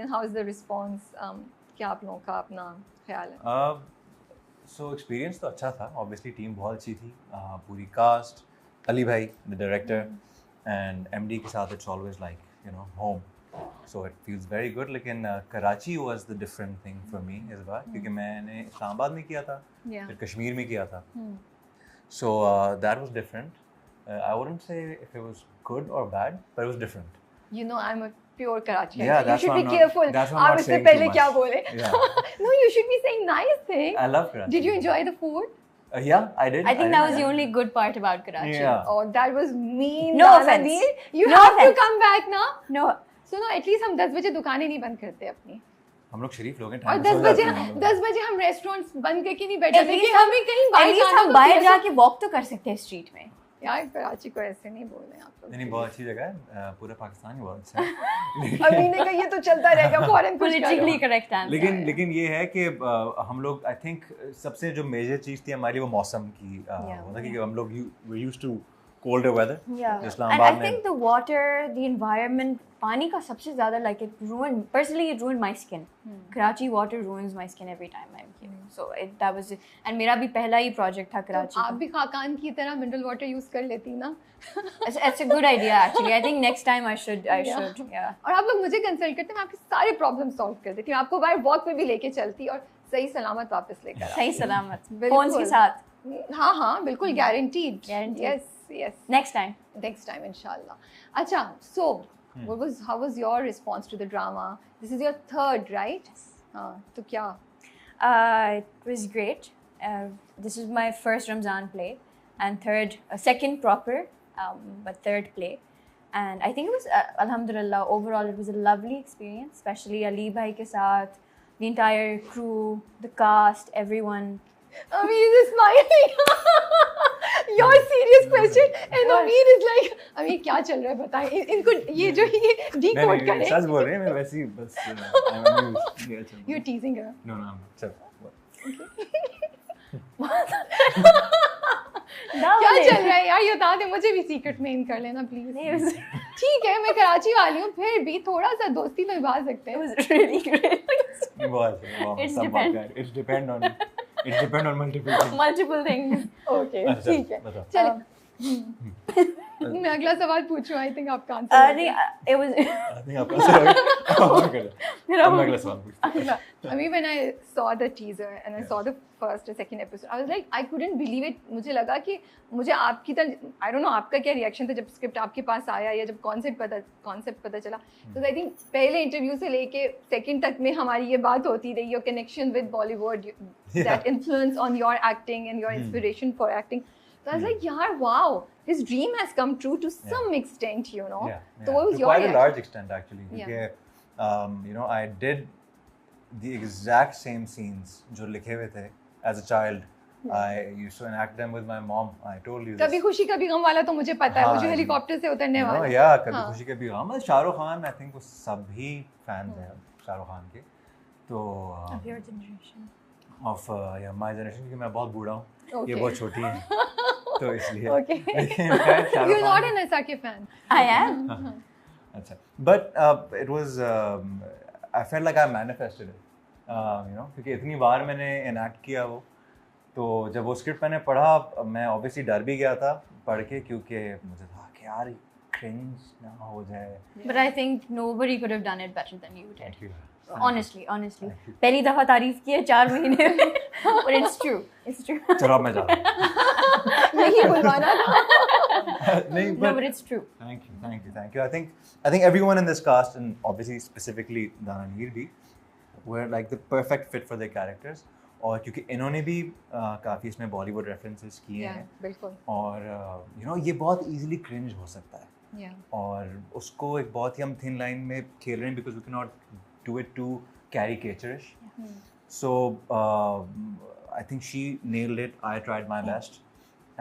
experience? How is the response? क्या आप लोगों का अपना ख्याल है? So experience तो अच्छा था. Obviously team बहुत अच्छी थी. पूरी cast, अली भाई, the director, and MD के साथ it's always like home. So it feels very good. लेकिन Karachi was the different thing for me इस बार क्योंकि मैंने इस्लामाबाद में किया था, फिर कश्मीर में किया था. So that was different. I wouldn't say if it was good or bad, but it was different. I'm a pure Karachi. Yeah, you should be careful. आप इससे पहले क्या बोले? No, you should be saying nice things. I love Karachi. Did you enjoy the food? Yeah, I did. I think that was the only good part about Karachi. Yeah. Oh, that was mean. No offense. You have to come back now. No. So no, at least हम 10 बजे दुकानें नहीं बंद करते अपनी. हम लोग शरीफ लोग हैं. और 10 बजे हम रेस्टोरेंट्स बंद करके नहीं बैठे थे कि हमें कहीं बाहर जाना हम बाहर जाके वॉक तो कर सकते हैं स्ट्रीट में. यार कराची को ऐसे नहीं बोल रहे आप लोग. नहीं, बहुत अच्छी जगह है. पूरा पाकिस्तान ही बहुत अच्छा है. अभी ने कहा ये तो चलता रहेगा फॉरेन politically correct answer. लेकिन ये है कि हम लोग आई थिंक सबसे जो मेजर चीज़ थी हमारी वो मौसम की होता कि हम लोग we used to colder weather. Yeah. Islamabad And I think the water, the environment, पानी का सबसे ज़्यादा like it ruined my skin. Karachi water ruins my skin every time I'm here. So that was it. And मेरा भी पहला ही project था कराची. आप भी खाकान की तरह mineral water use कर लेती ना? It's a good idea actually. I think next time I should. Yeah. और आप लोग मुझे कंसल्ट करते, मैं आपके सारे प्रॉब्लम सॉल्व कर देती हूँ. आपको बाहर वॉक पे भी लेके चलती और सही सलामत वापस लेकर आती. सही सलामत. Phones के साथ. हाँ बिल्कुल guaranteed. Yes. Next time inshallah. अच्छा, so how was your response to the drama? This is your third, right? तो क्या? It was great. This is my first Ramzan play and second proper, but third play. And I think it was, alhamdulillah, overall it was a lovely experience, especially Ali bhai ke saath, the entire crew, the cast, everyone. Amir is smiling. Your serious question and Amir is like, Amir क्या चल रहा है बताएं. इनको ये जो ये decode करें. सच बोल रहे हैं, मैं वैसे ही बस I'm amused. You're teasing her. No, I'm sir. क्या चल रहा है यार, ये बता दे मुझे भी सीक्रेट मेन कर लेना प्लीज. ठीक है, मैं कराची वाली हूँ, फिर भी थोड़ा सा दोस्ती तो निभा सकते हैं. It was really great. It's depend on multiple things. Okay, ठीक है. चलिए मैं अगला सवाल पूछूं. आई थिंक आपका आंसर नहीं, it was. I think आपका आंसर मेरा अगला सवाल पूछता. I mean, when I saw the teaser and I saw the first or second episode, I was like, I couldn't believe it. मुझे लगा कि मुझे आपकी तरह, I don't know आपका क्या रिएक्शन था जब स्क्रिप्ट आपके पास आया या जब कॉन्सेप्ट पता चला. तो आई थिंक पहले इंटरव्यू से लेके सेकंड तक में हमारी ये बात होती रही, your connection with Bollywood, that influence on your acting and your inspiration for acting. So I was like, yaar, wow, his dream has come true to some extent, So what was your quite reaction? a large extent actually. Because, I did the exact same scenes जो लिखे हुए थे as a child. I used to enact them with my mom. I told you this. कभी खुशी कभी गम वाला तो मुझे पता है, वो जो हेलीकॉप्टर से उतरने वाला. Yeah, कभी खुशी कभी गम. शाहरुख खान, I think वो सभी fans हैं शाहरुख खान के. तो Of your generation. Of my generation, क्योंकि मैं बहुत बूढ़ा हूँ. ये बहुत छोटी है. तो इसलिए. Okay. You're not an SRK fan. I am. अच्छा. But it was. I felt like I manifested it. क्योंकि इतनी बार मैंने enact किया वो. तो जब वो स्क्रिप्ट मैंने पढ़ा, मैं obviously डर भी गया था पढ़ के, क्योंकि मुझे था कि यार cringe ना हो जाए. But I think nobody could have done it better than you did. Thank you. Honestly. पहली दफा तारीफ की है 4 महीने में. But it's true. चलो अब मैं जा रहा हूँ. यही बुलवाना था. नहीं, No, but it's true. Thank you. I think everyone in this cast, and obviously specifically Dananveer bhi, were like the perfect fit for their characters. और क्योंकि इन्होंने भी काफ़ी इसमें बॉलीवुड रेफरेंसेस किए हैं. बिल्कुल. और ये बहुत इजीली क्रिंज हो सकता है. और उसको एक बहुत ही हम थिन लाइन में खेल रहे हैं, because we can not do it too caricaturish. So I think she nailed it. I tried my best,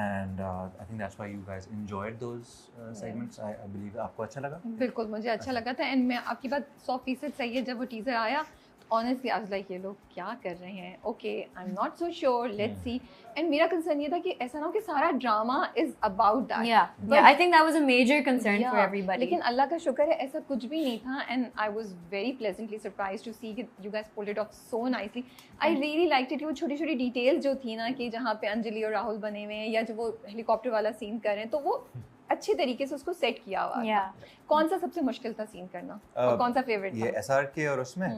and I think that's why you guys enjoyed those segments. I believe आपको अच्छा लगा. बिल्कुल मुझे अच्छा लगा था, एंड मैं आपकी बात 100% सही है. जब वो टीजर आया honestly I was like ये लोग क्या कर रहे हैं, okay I'm not so sure, let's see. And मेरा concern ये था कि ऐसा ना हो कि सारा drama is about that. Yeah, I think that was a major concern for everybody. लेकिन अल्लाह का शुक्र है ऐसा कुछ भी नहीं था, and I was very pleasantly surprised to see that you guys pulled it off so nicely. I really liked it. वो छोटी-छोटी details जो थी ना कि जहाँ पे अंजलि और राहुल बने हुए हैं या जो वो हेलीकॉप्टर वाला सीन कर रहे हैं, तो वो अच्छे तरीके से उसको सेट किया हुआ था. कौन सा सबसे मुश्किल था सीन करना और कौन सा फेवरेट था? ये SRK और उसमें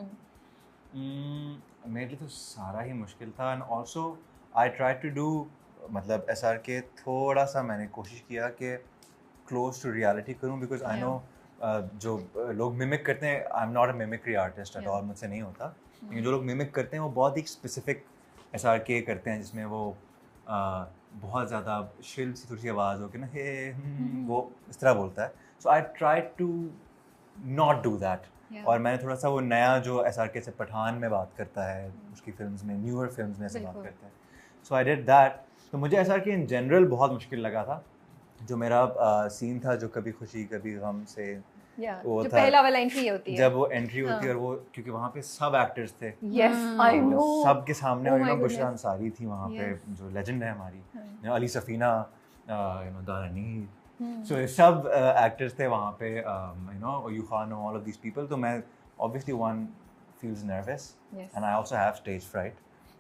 मेरे लिए तो सारा ही मुश्किल था. And also I try to do, मतलब SRK थोड़ा सा मैंने कोशिश किया कि क्लोज टू रियलिटी करूं, बिकॉज आई नो जो लोग मिमिक करते हैं, I am not a mimicry artist at all, मुझसे नहीं होता. लेकिन जो लोग मिमिक करते हैं वो बहुत ही स्पेसिफिक SRK करते हैं, जिसमें वो बहुत ज़्यादा शिल सी थोड़ी सी आवाज़ हो के ना हे वो इस तरह बोलता है. So I try to not do that. और मैंने थोड़ा सा वो नया जो SRK से पठान में बात करता है, उसकी फिल्म्स में, न्यूअर फिल्म्स में ऐसे बात करता है. So I did that. तो मुझे SRK इन जनरल बहुत मुश्किल लगा था. जो मेरा सीन था जो कभी खुशी कभी गम से, वो जो पहला वाला एंट्री होती है, जब वो एंट्री होती है और वो क्योंकि वहाँ पे सब एक्टर्स थे. Yes I know. सब के सामने और बुशरा अंसारी थी वहाँ पे, जो लेजेंड है हमारी, अली सफीना, दानी, सो सब एक्टर्स थे वहाँ पे, you Khan, all of these people. तो मैं obviously one feels nervous and I also have stage fright.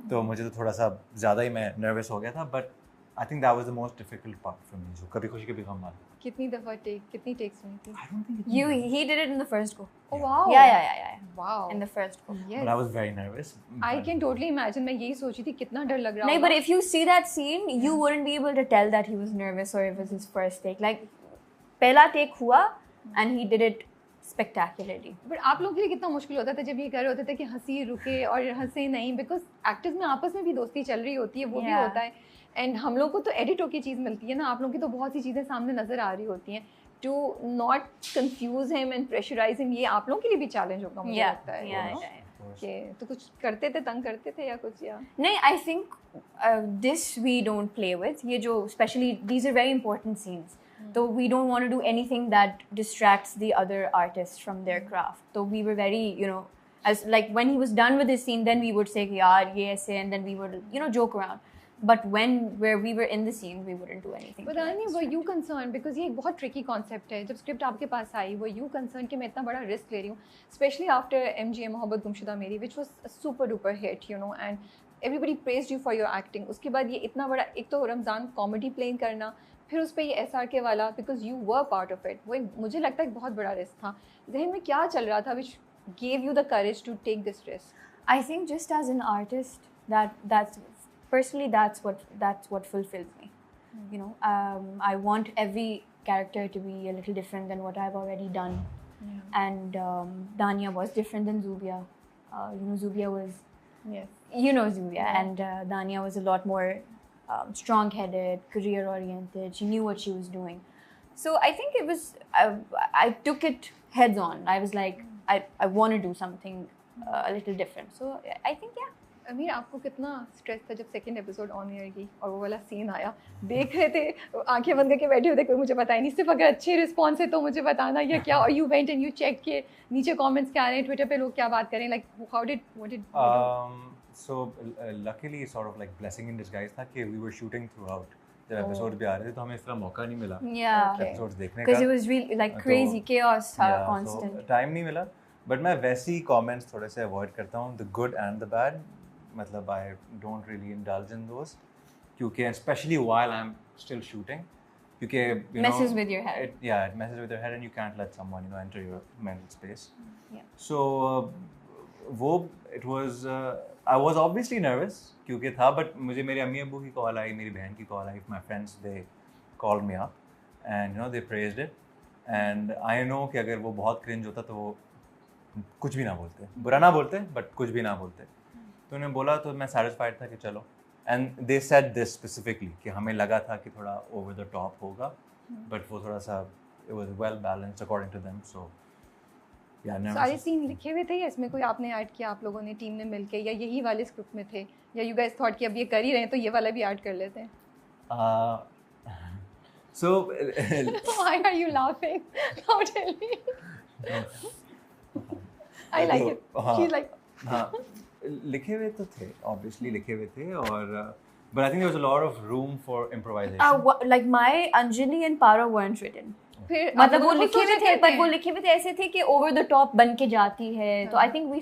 तो मुझे तो थोड़ा सा ज़्यादा ही मैं नर्वस हो गया था. But I think that was the most difficult part for me, जो कभी खुशी कभी गम वाला. कितनी दफा कितनी टेक्स हुई थी? I don't think He did it in the first go. Oh wow. Yeah. Wow. In the first go. Yes. But I was very nervous. I can totally imagine. मैं यही सोची थी कितना डर लग रहा No, होगा. but if you see that scene, you wouldn't be able to tell that he was nervous or it was his first take. Like, पहला take हुआ and he did it spectacularly. But आप लोगों के लिए कितना मुश्किल होता था जब ये कर रहे होते थे कि हंसी रुके और हंसे नहीं, because actors में आपस में भी दोस्ती चल रही होती है, वो भी होता है. And हम लोग को तो एडिट होकर चीज़ मिलती है ना, आप लोगों की तो बहुत सी चीज़ें सामने नजर आ रही होती हैं. To not confuse him and pressurize him, ये आप लोगों के लिए भी चैलेंज होगा मुझे लगता है. कि तो कुछ करते थे, तंग करते थे या कुछ? या नहीं, I think this we don't play with. ये जो especially these are very important scenes. So we don't want to do anything that distracts the other artists from their craft. So we were very, as like when he was done with his scene, then we would say yaar ye aise, and then we would joke around. But where we were in the scene, we wouldn't do anything. But I mean, were you concerned? Because ये एक बहुत tricky concept है. जब script आपके पास आई, were you concerned कि मैं इतना बड़ा risk ले रही हूँ? Especially after MGM मोहब्बत गुमशुदा मेरी, which was a super duper hit, and everybody praised you for your acting. उसके बाद ये इतना बड़ा, एक तो रमज़ान comedy playing करना, फिर उस पर ये SRK वाला, because you were part of it. वो मुझे लगता है एक बहुत बड़ा risk था. जहन में क्या चल रहा था which gave you the courage to take this risk? I think just as an artist, personally, that's what fulfills me. I want every character to be a little different than what I've already done. And Dania was different than Zubia. Zubia was, Zubia, and Dania was a lot more strong-headed, career-oriented. She knew what she was doing. So I think it was, I took it heads on. I was like, I want to do something a little different. So I think, yeah. अमीर, आपको कितना stress था जब second episode on air की और वो वाला scene आया? देख रहे थे, आंखें बंद करके बैठे हुए थे, कोई मुझे बताया नहीं, सिर्फ अगर अच्छे रिस्पॉन्स है तो मुझे बताना, या क्या? और you went and you check के नीचे कमेंट्स क्या आ रहे हैं, ट्विटर पे लोग क्या बात कर रहे हैं, like how did what did so luckily sort of like blessing in disguise था कि we were shooting throughout. जब एपिसोड भी आ रहे थे तो हमें इस तरह मौका नहीं मिला एपिसोड्स देखने का, because it was really like crazy chaos constant. Time नहीं मिला. बट मैं वैसे ही कमेंट्स थोड़े से अवॉइड करता हूँ, the good and the bad. मतलब I don't really indulge in those, क्योंकि especially while I'm still shooting, क्योंकि messes with your head. It messes with your head and you can't let someone enter your mental space. So it was I was obviously nervous क्योंकि था, but मुझे मेरी अम्मी अब्बू की call आई, मेरी बहन की call I, my friends they called me up and they praised it, and I know कि अगर वो बहुत cringe होता तो वो कुछ भी ना बोलते, बुरा ना बोलते but कुछ भी ना बोलते. तो उन्हें बोला तो मैं सैटिस्फाइड था कि चलो. And they said this specifically कि हमें लगा था कि थोड़ा ओवर द टॉप होगा, बट वो थोड़ा सा it was well balanced according to them. So सारे सीन लिखे हुए थे या इसमें कोई आपने ऐड किया, आप लोगों ने टीम ने मिलके, या यही वाले स्क्रिप्ट में थे, या यू गाइस थॉट कि अब ये कर ही रहे हैं तो ये वाला भी ऐड कर लेते हैं? So why are you laughing? Now tell me. I like it. She's like हाँ, लिखे हुए तो थे, obviously लिखे हुए थे, और but I think there was a lot of room for improvisation. Like my Anjali and Paro weren't written. फिर मतलब वो आप लिखे हुए सोचे थे, कहते but वो हैं। लिखे हुए थे ऐसे थे कि over the top बन के जाती है, तो I think we